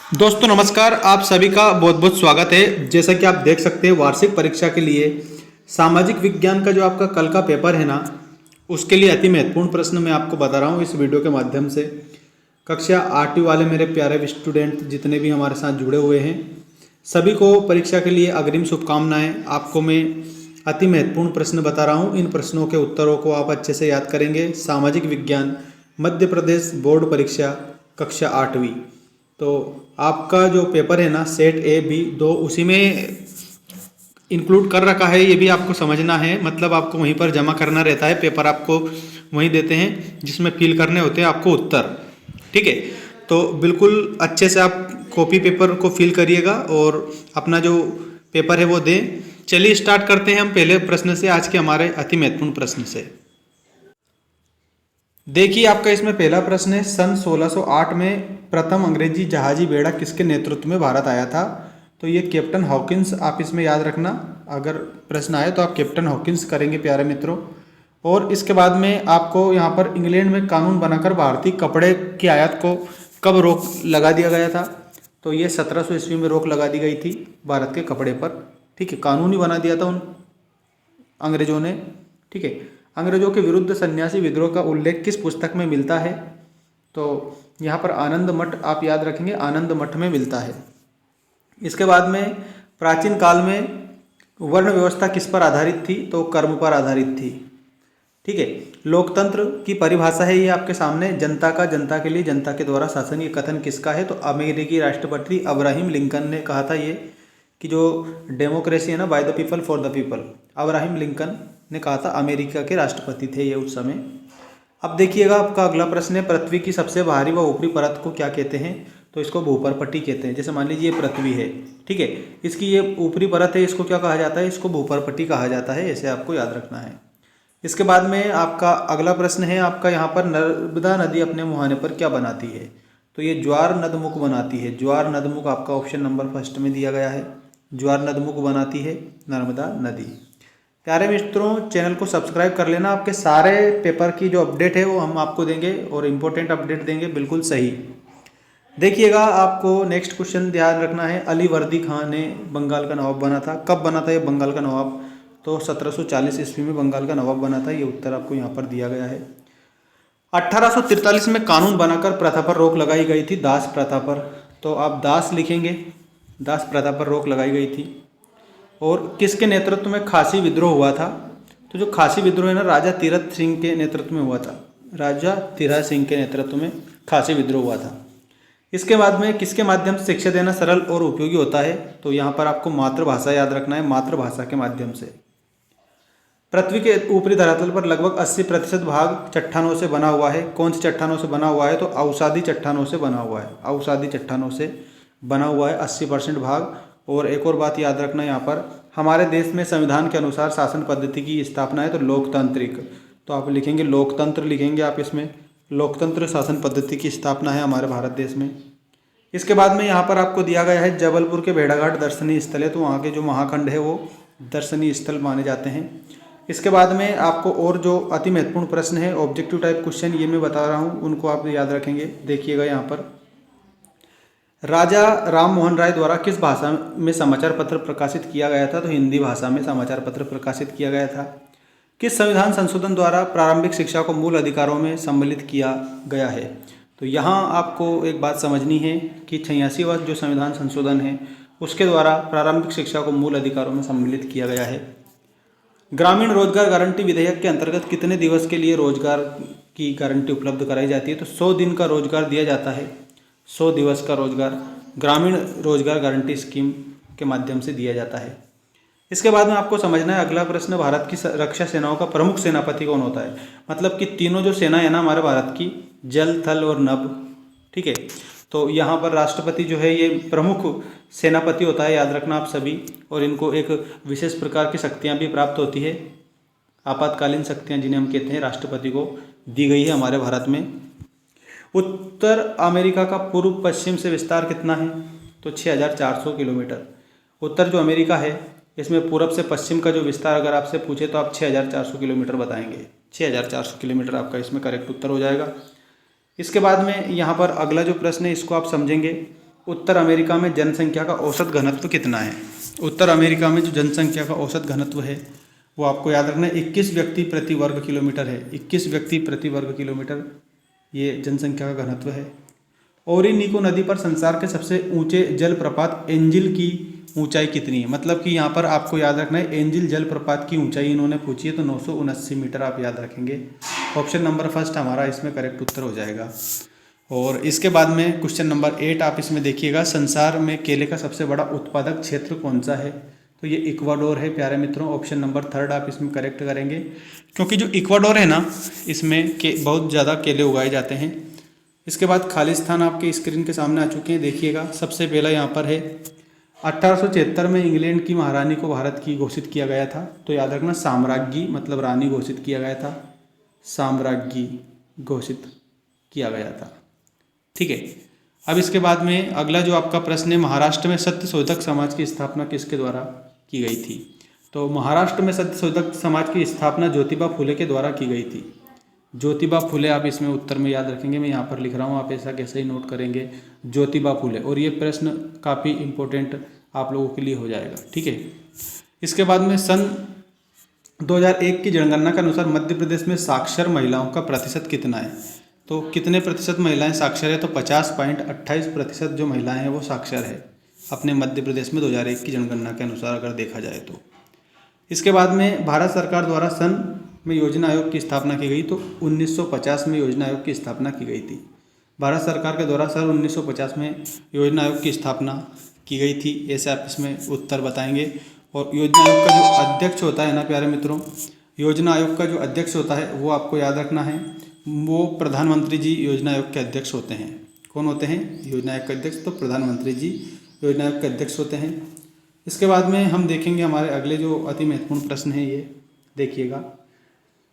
दोस्तों नमस्कार, आप सभी का बहुत बहुत स्वागत है। जैसा कि आप देख सकते हैं वार्षिक परीक्षा के लिए सामाजिक विज्ञान का जो आपका कल का पेपर है ना, उसके लिए अति महत्वपूर्ण प्रश्न मैं आपको बता रहा हूँ इस वीडियो के माध्यम से। कक्षा 8वीं वाले मेरे प्यारे स्टूडेंट जितने भी हमारे साथ जुड़े हुए हैं, सभी को परीक्षा के लिए अग्रिम शुभकामनाएं। आपको मैं अति महत्वपूर्ण प्रश्न बता रहा हूँ, इन प्रश्नों के उत्तरों को आप अच्छे से याद करेंगे। सामाजिक विज्ञान मध्य प्रदेश बोर्ड परीक्षा कक्षा 8वीं। तो आपका जो पेपर है ना सेट ए बी दो, उसी में इंक्लूड कर रखा है। ये भी आपको समझना है, मतलब आपको वहीं पर जमा करना रहता है। पेपर आपको वहीं देते हैं जिसमें फिल करने होते हैं आपको उत्तर। ठीक है, तो बिल्कुल अच्छे से आप कॉपी पेपर को फिल करिएगा और अपना जो पेपर है वो दें। चलिए स्टार्ट करते हैं हम पहले प्रश्न से, आज के हमारे अति महत्वपूर्ण प्रश्न से। देखिए आपका इसमें पहला प्रश्न है, सन 1608 में प्रथम अंग्रेजी जहाजी बेड़ा किसके नेतृत्व में भारत आया था? तो ये कैप्टन हॉकिंस, आप इसमें याद रखना। अगर प्रश्न आए तो आप कैप्टन हॉकिंस करेंगे प्यारे मित्रों। और इसके बाद में आपको यहाँ पर इंग्लैंड में कानून बनाकर भारतीय कपड़े की आयात को कब रोक लगा दिया गया था? तो ये 1700 ईस्वी में रोक लगा दी गई थी भारत के कपड़े पर। ठीक है, कानून ही बना दिया था उन अंग्रेजों ने। ठीक है, अंग्रेजों के विरुद्ध सन्यासी विद्रोह का उल्लेख किस पुस्तक में मिलता है? तो यहाँ पर आनंद मठ आप याद रखेंगे, आनंद मठ में मिलता है। इसके बाद में प्राचीन काल में वर्ण व्यवस्था किस पर आधारित थी? तो कर्म पर आधारित थी। ठीक है, लोकतंत्र की परिभाषा है ये आपके सामने, जनता का जनता के लिए जनता के द्वारा शासन। ये कथन किसका है? तो अमेरिकी राष्ट्रपति अब्राहम लिंकन ने कहा था ये, कि जो डेमोक्रेसी है ना, by the people for the people. Abraham Lincoln ने कहा था, अमेरिका के राष्ट्रपति थे ये उस समय। अब देखिएगा आपका अगला प्रश्न है, पृथ्वी की सबसे बाहरी व ऊपरी परत को क्या कहते हैं? तो इसको भूपर्पट्टी कहते हैं। जैसे मान लीजिए ये पृथ्वी है, ठीक है, इसकी ये ऊपरी परत है, इसको क्या कहा जाता है? इसको भूपर्पट्टी कहा जाता है। ऐसे आपको याद रखना है। इसके बाद में आपका अगला प्रश्न है आपका यहाँ पर, नर्मदा नदी अपने मुहाने पर क्या बनाती है? तो ये ज्वार नदमुख बनाती है। ज्वार नदमुख आपका ऑप्शन नंबर फर्स्ट में दिया गया है। ज्वार नदमुख बनाती है नर्मदा नदी। प्यारे मित्रों, चैनल को सब्सक्राइब कर लेना। आपके सारे पेपर की जो अपडेट है वो हम आपको देंगे और इम्पोर्टेंट अपडेट देंगे बिल्कुल सही। देखिएगा आपको नेक्स्ट क्वेश्चन ध्यान रखना है, अली वर्दी खान ने बंगाल का नवाब बना था। कब बना था ये बंगाल का नवाब? तो 1740 ईस्वी में बंगाल का नवाब बना था। ये उत्तर आपको यहाँ पर दिया गया है। 1843 में कानून बनाकर प्रथा पर रोक लगाई गई थी, दास प्रथा पर। तो आप दास लिखेंगे, दास प्रथा पर रोक लगाई गई थी। और किसके नेतृत्व में खासी विद्रोह हुआ था? तो जो खासी विद्रोह है ना, राजा तीरथ सिंह के नेतृत्व में हुआ था। राजा तीरथ सिंह के नेतृत्व में खासी विद्रोह हुआ था। इसके बाद में किसके माध्यम से शिक्षा देना सरल और उपयोगी होता है? तो यहाँ पर आपको मातृभाषा याद रखना है, मातृभाषा के माध्यम से। पृथ्वी के ऊपरी धरातल पर लगभग 80% भाग चट्टानों से बना हुआ है। कौन सी चट्टानों से बना हुआ है? तो अवसादी चट्टानों से बना हुआ है। अवसादी चट्टानों से बना हुआ है 80% भाग। और एक और बात याद रखना, यहाँ पर हमारे देश में संविधान के अनुसार शासन पद्धति की स्थापना है, तो लोकतांत्रिक। तो आप लिखेंगे लोकतंत्र, लिखेंगे आप इसमें, लोकतंत्र शासन पद्धति की स्थापना है हमारे भारत देश में। इसके बाद में यहाँ पर आपको दिया गया है, जबलपुर के भेड़ाघाट दर्शनीय स्थल है, तो वहाँ के जो महाखंड है वो दर्शनीय स्थल माने जाते हैं। इसके बाद में आपको और जो अति महत्वपूर्ण प्रश्न है, ऑब्जेक्टिव टाइप क्वेश्चन, ये मैं बता रहा हूँ, उनको आप याद रखेंगे। देखिएगा यहाँ पर, राजा राम मोहन राय द्वारा किस भाषा में समाचार पत्र प्रकाशित किया गया था? तो हिंदी भाषा में समाचार पत्र प्रकाशित किया गया था। किस संविधान संशोधन द्वारा प्रारंभिक शिक्षा को मूल अधिकारों में सम्मिलित किया गया है? तो यहाँ आपको एक बात समझनी है कि 86वां जो संविधान संशोधन है उसके द्वारा प्रारंभिक शिक्षा को मूल अधिकारों में सम्मिलित किया गया है। ग्रामीण रोजगार गारंटी विधेयक के अंतर्गत कितने दिवस के लिए रोजगार की गारंटी उपलब्ध कराई जाती है? तो 100 दिन का रोजगार दिया जाता है। 100 दिवस का रोजगार ग्रामीण रोजगार गारंटी स्कीम के माध्यम से दिया जाता है। इसके बाद में आपको समझना है अगला प्रश्न, भारत की रक्षा सेनाओं का प्रमुख सेनापति कौन होता है? मतलब कि तीनों जो सेना है ना हमारे भारत की, जल थल और नभ, ठीक है, तो यहाँ पर राष्ट्रपति जो है ये प्रमुख सेनापति होता है, याद रखना आप सभी। और इनको एक विशेष प्रकार की शक्तियाँ भी प्राप्त होती है, आपातकालीन शक्तियाँ जिन्हें हम कहते हैं, राष्ट्रपति को दी गई है हमारे भारत में। उत्तर अमेरिका का पूर्व पश्चिम से विस्तार कितना है? तो 6400 किलोमीटर। उत्तर जो अमेरिका है इसमें पूरब से पश्चिम का जो विस्तार अगर आपसे पूछे तो आप 6400 किलोमीटर बताएंगे। 6400 किलोमीटर आपका इसमें करेक्ट उत्तर हो जाएगा। इसके बाद में यहाँ पर अगला जो प्रश्न है इसको आप समझेंगे। उत्तर अमेरिका में जनसंख्या का औसत घनत्व कितना है। उत्तर अमेरिका में जो जनसंख्या का औसत घनत्व है वो आपको याद रखना है 21 व्यक्ति प्रति वर्ग किलोमीटर है। 21 व्यक्ति प्रति वर्ग किलोमीटर ये जनसंख्या का घनत्व है। ओरिनीको नदी पर संसार के सबसे ऊंचे जलप्रपात एंजिल की ऊंचाई कितनी है। मतलब कि यहाँ पर आपको याद रखना है एंजिल जलप्रपात की ऊंचाई इन्होंने पूछी है तो 979 मीटर आप याद रखेंगे। ऑप्शन नंबर फर्स्ट हमारा इसमें करेक्ट उत्तर हो जाएगा। और इसके बाद में क्वेश्चन नंबर 8 आप इसमें देखिएगा, संसार में केले का सबसे बड़ा उत्पादक क्षेत्र कौन सा है। तो ये इक्वाडोर है प्यारे मित्रों। ऑप्शन नंबर 3 आप इसमें करेक्ट करेंगे, क्योंकि जो इक्वाडोर है ना इसमें बहुत ज़्यादा केले उगाए जाते हैं। इसके बाद खालिस्तान आपके स्क्रीन के सामने आ चुके हैं, देखिएगा। सबसे पहला यहाँ पर है 1876 में इंग्लैंड की महारानी को भारत की घोषित किया गया था। तो याद रखना साम्राज्ञी मतलब रानी घोषित किया गया था, साम्राज्ञी घोषित किया गया था। ठीक है। अब इसके बाद में अगला जो आपका प्रश्न है, महाराष्ट्र में सत्यशोधक समाज की स्थापना किसके द्वारा की गई थी। तो महाराष्ट्र में सत्यशोधक समाज की स्थापना ज्योतिबा फुले के द्वारा की गई थी। ज्योतिबा फुले आप इसमें उत्तर में याद रखेंगे, मैं यहाँ पर लिख रहा हूँ, आप ऐसा कैसे ही नोट करेंगे, ज्योतिबा फुले। और ये प्रश्न काफ़ी इम्पोर्टेंट आप लोगों के लिए हो जाएगा। ठीक है। इसके बाद में सन 2001 की जनगणना के अनुसार मध्य प्रदेश में साक्षर महिलाओं का प्रतिशत कितना है। तो कितने प्रतिशत महिलाएं साक्षर है। तो 50.28% जो महिलाएं हैं वो साक्षर है अपने मध्य प्रदेश में 2001 की जनगणना के अनुसार अगर देखा जाए तो। इसके बाद में भारत सरकार द्वारा सन में योजना आयोग की स्थापना की गई। तो 1950 में योजना आयोग की स्थापना की गई थी। भारत सरकार के द्वारा सन 1950 में योजना आयोग की स्थापना की गई थी, ऐसे आप इसमें उत्तर बताएंगे। और योजना आयोग का जो अध्यक्ष होता है ना प्यारे मित्रों, योजना आयोग का जो अध्यक्ष होता है वो आपको याद रखना है, वो प्रधानमंत्री जी योजना आयोग के अध्यक्ष होते हैं। कौन होते हैं योजना आयोग के अध्यक्ष। तो प्रधानमंत्री जी योजना आयोग के अध्यक्ष होते हैं। इसके बाद में हम देखेंगे हमारे अगले जो अति महत्वपूर्ण प्रश्न है, ये देखिएगा,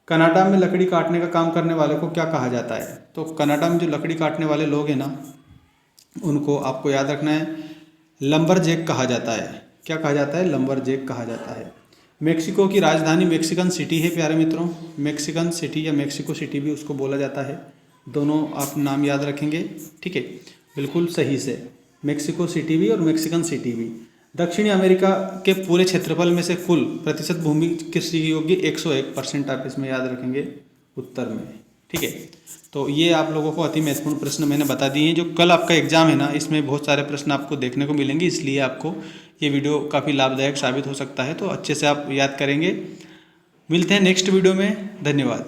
कनाडा में लकड़ी काटने का काम करने वाले को क्या कहा जाता है। तो कनाडा में जो लकड़ी काटने वाले लोग हैं ना उनको आपको याद रखना है लंबरजैक कहा जाता है। क्या कहा जाता है, लंबरजैक कहा जाता है। मेक्सिको की राजधानी मेक्सिकन सिटी है प्यारे मित्रों, मेक्सिकन सिटी या मेक्सिको सिटी भी उसको बोला जाता है। दोनों आप नाम याद रखेंगे। ठीक है, बिल्कुल सही से, मेक्सिको सिटी भी और मेक्सिकन सिटी भी। दक्षिणी अमेरिका के पूरे क्षेत्रफल में से कुल प्रतिशत भूमि कृषि योग्य 101% आप इसमें याद रखेंगे उत्तर में। ठीक है, तो ये आप लोगों को अति महत्वपूर्ण प्रश्न मैंने बता दिए हैं। जो कल आपका एग्जाम है ना इसमें बहुत सारे प्रश्न आपको देखने को मिलेंगे, इसलिए आपको ये वीडियो काफ़ी लाभदायक साबित हो सकता है। तो अच्छे से आप याद करेंगे। मिलते हैं नेक्स्ट वीडियो में, धन्यवाद।